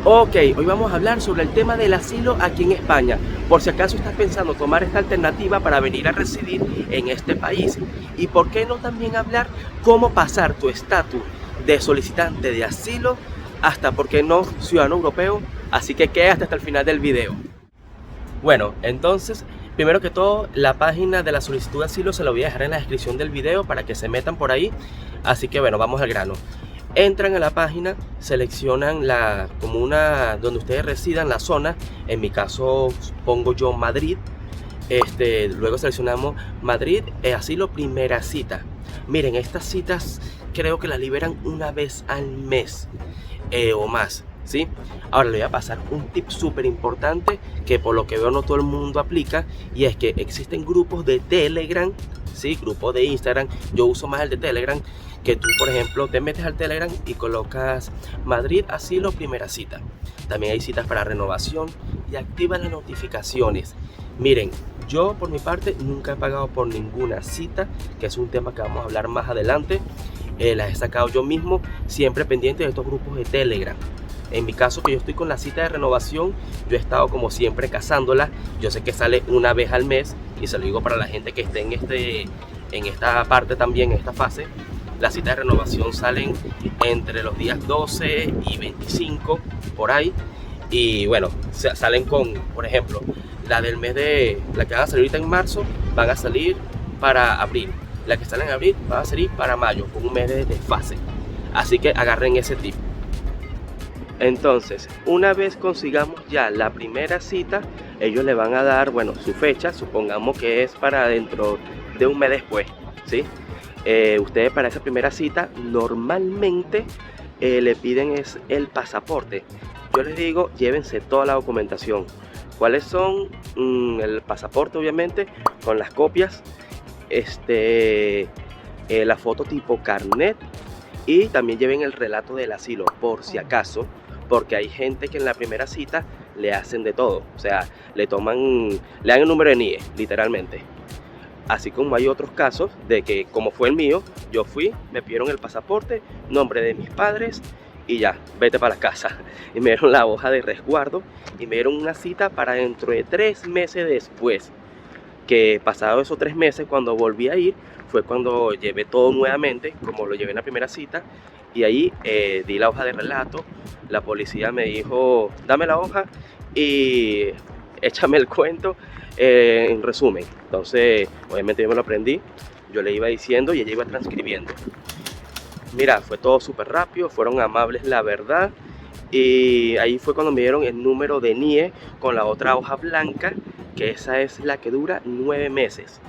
Ok, hoy vamos a hablar sobre el tema del asilo aquí en España, por si acaso estás pensando tomar esta alternativa para venir a residir en este país. Y por qué no también hablar cómo pasar tu estatus de solicitante de asilo hasta, por qué no, ciudadano europeo. Así que quédate hasta el final del video. Bueno, entonces, primero que todo, la página de la solicitud de asilo se la voy a dejar en la descripción del video para que se metan por ahí. Así que bueno, vamos al grano. Entran a la página, seleccionan la comuna donde ustedes residan, la zona. En mi caso pongo yo Madrid. Luego seleccionamos Madrid, asilo primera cita. Miren, estas citas creo que las liberan una vez al mes o más, ¿sí? Ahora le voy a pasar un tip súper importante que por lo que veo no todo el mundo aplica, y es que existen grupos de Telegram, ¿sí? Grupos de Instagram. Yo uso más el de Telegram, que tú, por ejemplo, te metes al Telegram y colocas Madrid, asilo, primera cita. También hay citas para renovación y activan las notificaciones. Miren, yo por mi parte nunca he pagado por ninguna cita, que es un tema que vamos a hablar más adelante. Las he sacado yo mismo, siempre pendiente de estos grupos de Telegram. En mi caso, que yo estoy con la cita de renovación, yo he estado como siempre cazándola. Yo sé que sale una vez al mes, y se lo digo para la gente que esté en esta parte también, en esta fase. Las citas de renovación salen entre los días 12 y 25, por ahí. Y bueno, salen con, por ejemplo, la que van a salir ahorita en marzo, van a salir para abril. La que sale en abril van a salir para mayo, con un mes de desfase. Así que agarren ese tip. Entonces, una vez consigamos ya la primera cita, ellos le van a dar, bueno, su fecha. Supongamos que es para dentro de un mes después, ¿sí? Ustedes para esa primera cita normalmente le piden es el pasaporte. Yo les digo, llévense toda la documentación. ¿Cuáles son? El pasaporte, obviamente, con las copias, la foto tipo carnet, y también lleven el relato del asilo, por si acaso, porque hay gente que en la primera cita le hacen de todo. O sea, le dan el número de NIE, literalmente. Así como hay otros casos de que, como fue el mío, yo fui, me pidieron el pasaporte, nombre de mis padres y ya, vete para la casa. Y me dieron la hoja de resguardo y me dieron una cita para dentro de 3 meses después. Que pasado esos 3 meses, cuando volví a ir, fue cuando llevé todo nuevamente, como lo llevé en la primera cita. Y ahí di la hoja de relato. La policía me dijo, dame la hoja y échame el cuento en resumen. Entonces, obviamente yo me lo aprendí, yo le iba diciendo y ella iba transcribiendo. Mira, fue todo súper rápido, fueron amables, la verdad. Y ahí fue cuando me dieron el número de NIE con la otra hoja blanca, que esa es la que dura 9 meses.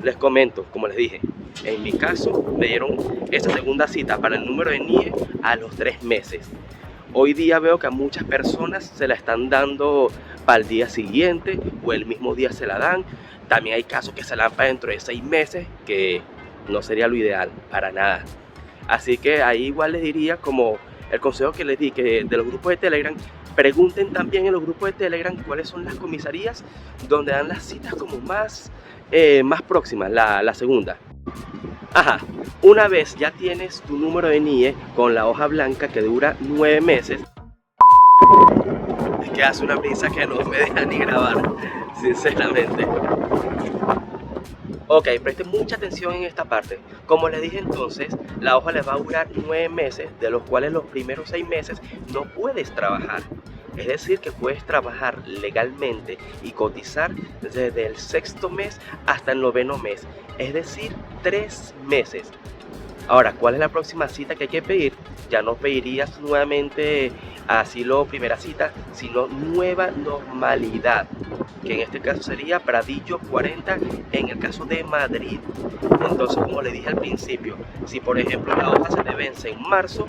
Les comento, como les dije, en mi caso me dieron esa segunda cita para el número de NIE a los 3 meses. Hoy día veo que a muchas personas se la están dando para el día siguiente o el mismo día se la dan. También hay casos que se la dan para dentro de 6 meses, que no sería lo ideal para nada. Así que ahí igual les diría, como el consejo que les di, que de los grupos de Telegram, pregunten también en los grupos de Telegram cuáles son las comisarías donde dan las citas como más próximas, la segunda. Ajá, una vez ya tienes tu número de NIE con la hoja blanca que dura 9 meses. Es que hace una prisa que no me deja ni grabar, sinceramente. Ok, presten mucha atención en esta parte. Como les dije entonces, la hoja les va a durar 9 meses, de los cuales los primeros 6 meses no puedes trabajar. Es decir, que puedes trabajar legalmente y cotizar desde el 6º mes hasta el 9º mes. Es decir, 3 meses. Ahora, ¿cuál es la próxima cita que hay que pedir? Ya no pedirías nuevamente asilo primera cita, sino nueva normalidad, que en este caso sería Pradillo 40 en el caso de Madrid. Entonces, como le dije al principio, si por ejemplo la hoja se te vence en marzo,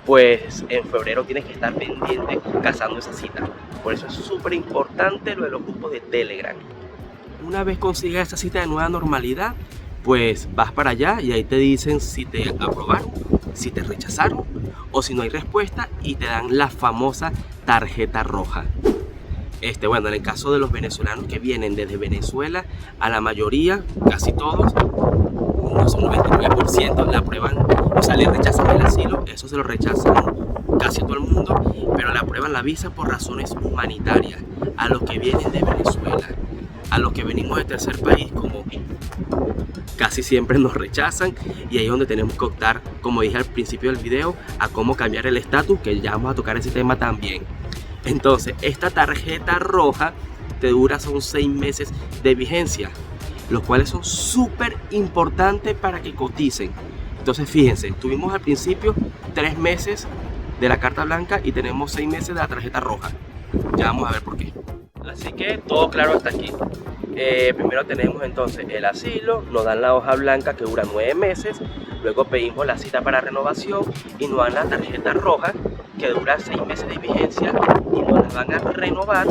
pues en febrero tienes que estar pendiente cazando esa cita. Por eso es súper importante lo de los grupos de Telegram. Una vez consigas esa cita de nueva normalidad, pues vas para allá y ahí te dicen si te aprobaron, si te rechazaron o si no hay respuesta, y te dan la famosa tarjeta roja. Bueno, en el caso de los venezolanos que vienen desde Venezuela, a la mayoría, casi todos, no son un 99%, la aprueban, o sea, le rechazan el asilo. Eso se lo rechazan casi todo el mundo, pero le aprueban la visa por razones humanitarias a los que vienen de Venezuela. A los que venimos de tercer país, como casi siempre nos rechazan, y ahí es donde tenemos que optar, como dije al principio del video, a cómo cambiar el estatus, que ya vamos a tocar ese tema también. Entonces, esta tarjeta roja te dura, son 6 meses de vigencia, los cuales son súper importantes para que coticen. Entonces fíjense, tuvimos al principio 3 meses de la carta blanca y tenemos 6 meses de la tarjeta roja. Ya vamos a ver por qué. Así que todo claro hasta aquí. Primero tenemos entonces el asilo, nos dan la hoja blanca que dura 9 meses, luego pedimos la cita para renovación y nos dan la tarjeta roja que dura 6 meses de vigencia y nos la van a renovar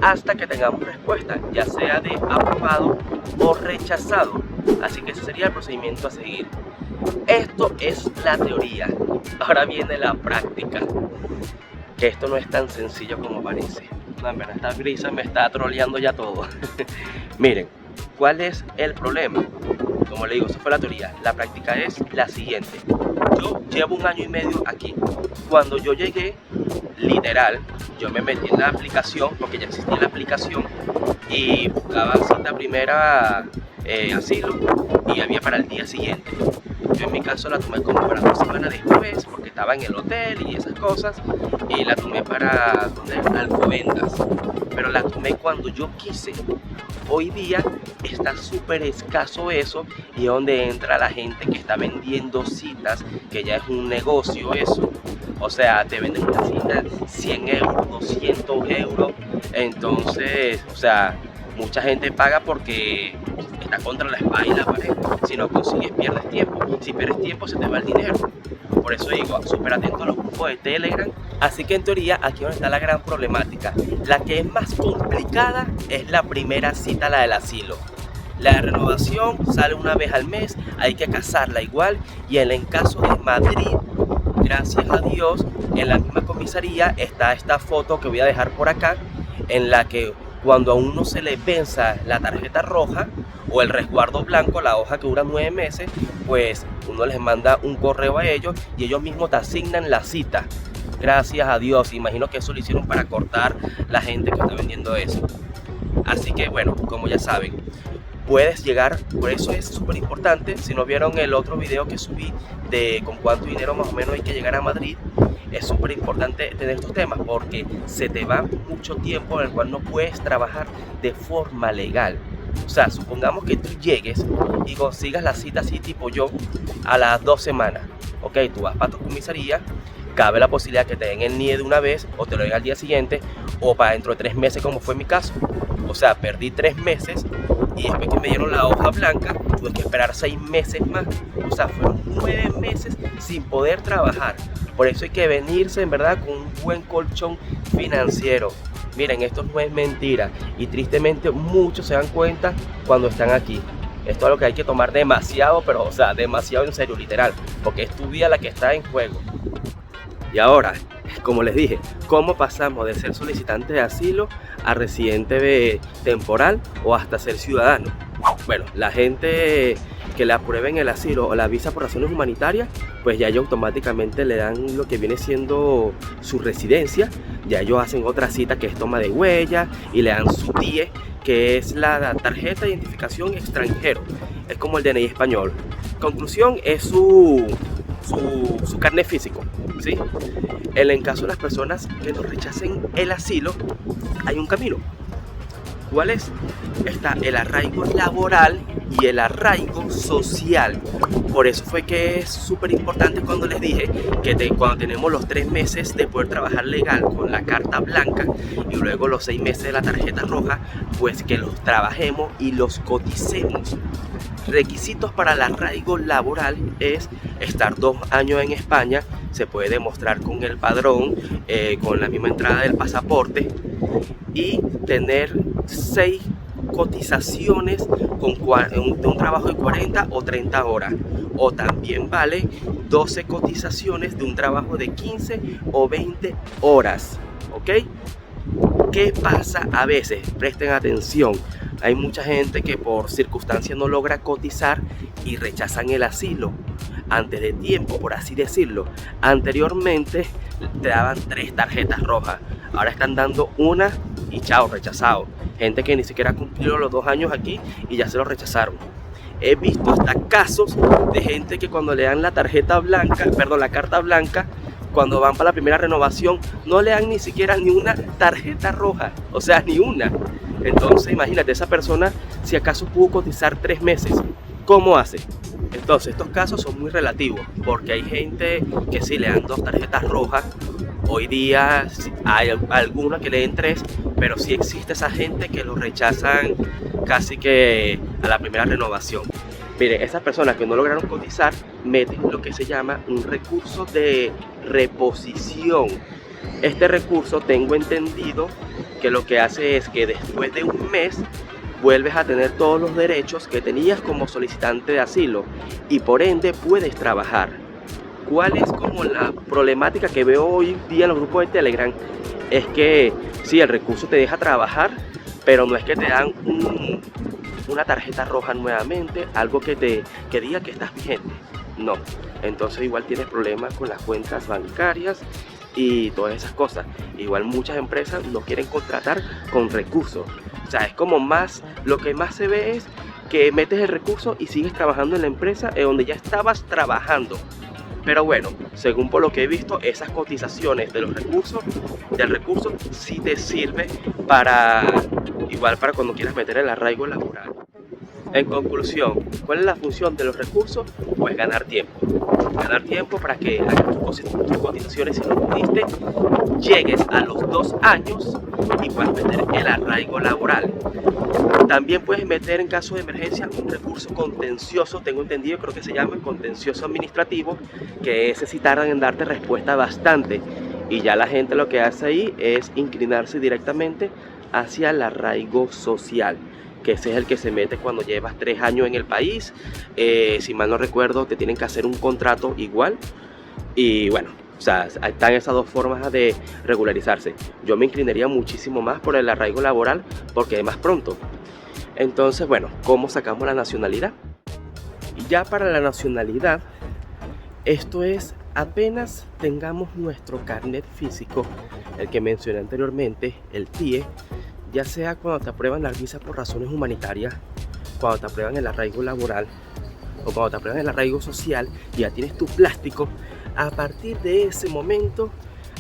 hasta que tengamos respuesta, ya sea de aprobado o rechazado. Así que ese sería el procedimiento a seguir. Esto es la teoría, ahora viene la práctica, que esto no es tan sencillo como parece. No, en verdad esta brisa me está troleando ya todo. Miren, ¿cuál es el problema? Como le digo, eso fue la teoría. La práctica es la siguiente. Yo llevo 1 año y medio aquí. Cuando yo llegué, literal, yo me metí en la aplicación, porque ya existía la aplicación, y buscaba cita primera asilo, y había para el día siguiente. Yo en mi caso la tomé como para 2 semanas después, porque estaba en el hotel y esas cosas, y la tomé para Alcobendas, pero la tomé cuando yo quise. Hoy día está súper escaso eso, y es donde entra la gente que está vendiendo citas, que ya es un negocio eso. O sea, te venden una cita 100 euros, 200 euros, entonces, o sea, mucha gente paga porque está contra la espalda y la pared. Si no consigues, pierdes tiempo. Si pierdes tiempo, se te va el dinero. Por eso digo, súper atento a los grupos de Telegram. Así que en teoría, aquí donde está la gran problemática. La que es más complicada es la primera cita, la del asilo. La de renovación sale una vez al mes, hay que casarla igual. Y en el caso de Madrid, gracias a Dios, en la misma comisaría está esta foto que voy a dejar por acá, en la que cuando a uno se le venza la tarjeta roja o el resguardo blanco, la hoja que dura 9 meses, pues uno les manda un correo a ellos y ellos mismos te asignan la cita. Gracias a Dios, imagino que eso lo hicieron para cortar la gente que está vendiendo eso. Así que bueno, como ya saben, puedes llegar, por eso es súper importante. Si no vieron el otro video que subí de con cuánto dinero más o menos hay que llegar a Madrid, es súper importante tener estos temas porque se te va mucho tiempo en el cual no puedes trabajar de forma legal. O sea, supongamos que tú llegues y consigas la cita así tipo yo a las 2 semanas. Ok, tú vas para tu comisaría, cabe la posibilidad que te den el NIE de una vez o te lo den al día siguiente o para dentro de 3 meses como fue mi caso. O sea, perdí 3 meses y después que me dieron la hoja blanca tuve que esperar 6 meses más. O sea, fueron 9 meses sin poder trabajar. Por eso hay que venirse en verdad con un buen colchón financiero. Miren, esto no es mentira y tristemente muchos se dan cuenta cuando están aquí. Esto es lo que hay que tomar demasiado, pero o sea, demasiado en serio, literal, porque es tu vida la que está en juego. Y ahora, como les dije, ¿cómo pasamos de ser solicitante de asilo a residente temporal o hasta ser ciudadano? Bueno, la gente que le aprueben el asilo o la visa por razones humanitarias, pues ya ellos automáticamente le dan lo que viene siendo su residencia. Ya ellos hacen otra cita que es toma de huella y le dan su TIE, que es la tarjeta de identificación extranjero. Es como el DNI español. Conclusión, es su carnet físico, ¿sí? En el caso de las personas que nos rechacen el asilo, hay un camino. ¿Cuál es? Está el arraigo laboral y el arraigo social. Por eso fue que es súper importante cuando les dije que cuando tenemos los 3 meses de poder trabajar legal con la carta blanca y luego los 6 meses de la tarjeta roja, pues que los trabajemos y los coticemos. Requisitos para el arraigo laboral es estar 2 años en España, se puede demostrar con el padrón, con la misma entrada del pasaporte, y tener 6 cotizaciones con un trabajo de 40 o 30 horas, o también vale 12 cotizaciones de un trabajo de 15 o 20 horas, ¿ok? ¿Qué pasa a veces? Presten atención. Hay mucha gente que por circunstancias no logra cotizar y rechazan el asilo. antes de tiempo, por así decirlo. Anteriormente te daban 3 tarjetas rojas, ahora están dando una y chao, rechazado. Gente que ni siquiera cumplió los 2 años aquí y ya se lo rechazaron. He visto hasta casos de gente que cuando le dan la tarjeta blanca, perdón, la carta blanca, cuando van para la primera renovación, no le dan ni siquiera ni una tarjeta roja, o sea, ni una. Entonces, imagínate, esa persona, si acaso pudo cotizar 3 meses, ¿cómo hace? Entonces, estos casos son muy relativos, porque hay gente que sí le dan 2 tarjetas rojas. Hoy día hay algunos que le den 3, pero sí existe esa gente que lo rechazan casi que a la primera renovación. Mire, esas personas que no lograron cotizar meten lo que se llama un recurso de reposición. Este recurso, tengo entendido que lo que hace es que después de un mes vuelves a tener todos los derechos que tenías como solicitante de asilo y por ende puedes trabajar. ¿Cuál es como la problemática que veo hoy día en los grupos de Telegram? Es que sí, el recurso te deja trabajar, pero no es que te dan una tarjeta roja nuevamente, algo que diga que estás vigente. No, entonces igual tienes problemas con las cuentas bancarias y todas esas cosas. Igual muchas empresas no quieren contratar con recursos. O sea, es como más, lo que más se ve es que metes el recurso y sigues trabajando en la empresa en donde ya estabas trabajando. Pero bueno, según por lo que he visto, esas cotizaciones de los recursos, del recurso sí te sirve igual para cuando quieras meter el arraigo laboral. En conclusión, ¿cuál es la función de los recursos? Pues ganar tiempo. Ganar tiempo para que tus cotizaciones, si no pudiste, llegues a los 2 años y puedas meter el arraigo laboral. También puedes meter en caso de emergencia un recurso contencioso, tengo entendido, creo que se llama contencioso administrativo, que ese sí tardan en darte respuesta bastante. Y ya la gente lo que hace ahí es inclinarse directamente hacia el arraigo social, que ese es el que se mete cuando llevas 3 años en el país. Si mal no recuerdo, te tienen que hacer un contrato igual. Y bueno, o sea, están esas 2 formas de regularizarse. Yo me inclinaría muchísimo más por el arraigo laboral porque es más pronto. Entonces, bueno, ¿cómo sacamos la nacionalidad? Y ya para la nacionalidad, esto es apenas tengamos nuestro carnet físico, el que mencioné anteriormente, el TIE, ya sea cuando te aprueban la visa por razones humanitarias, cuando te aprueban el arraigo laboral o cuando te aprueban el arraigo social y ya tienes tu plástico. A partir de ese momento,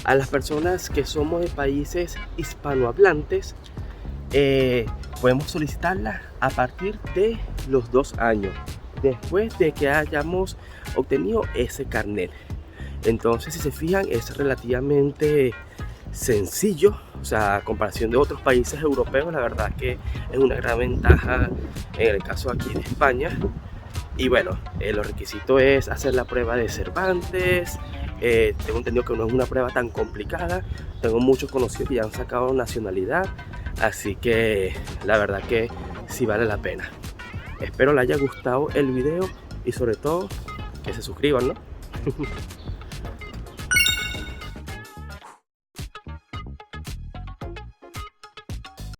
a las personas que somos de países hispanohablantes, podemos solicitarla a partir de los 2 años, después de que hayamos obtenido ese carnet. Entonces, si se fijan, es relativamente sencillo, o sea, a comparación de otros países europeos, la verdad que es una gran ventaja en el caso aquí de España. Y bueno, los requisitos es hacer la prueba de Cervantes. Tengo entendido que no es una prueba tan complicada. Tengo muchos conocidos que ya han sacado nacionalidad, así que la verdad que sí vale la pena. Espero les haya gustado el video y sobre todo que se suscriban, ¿no?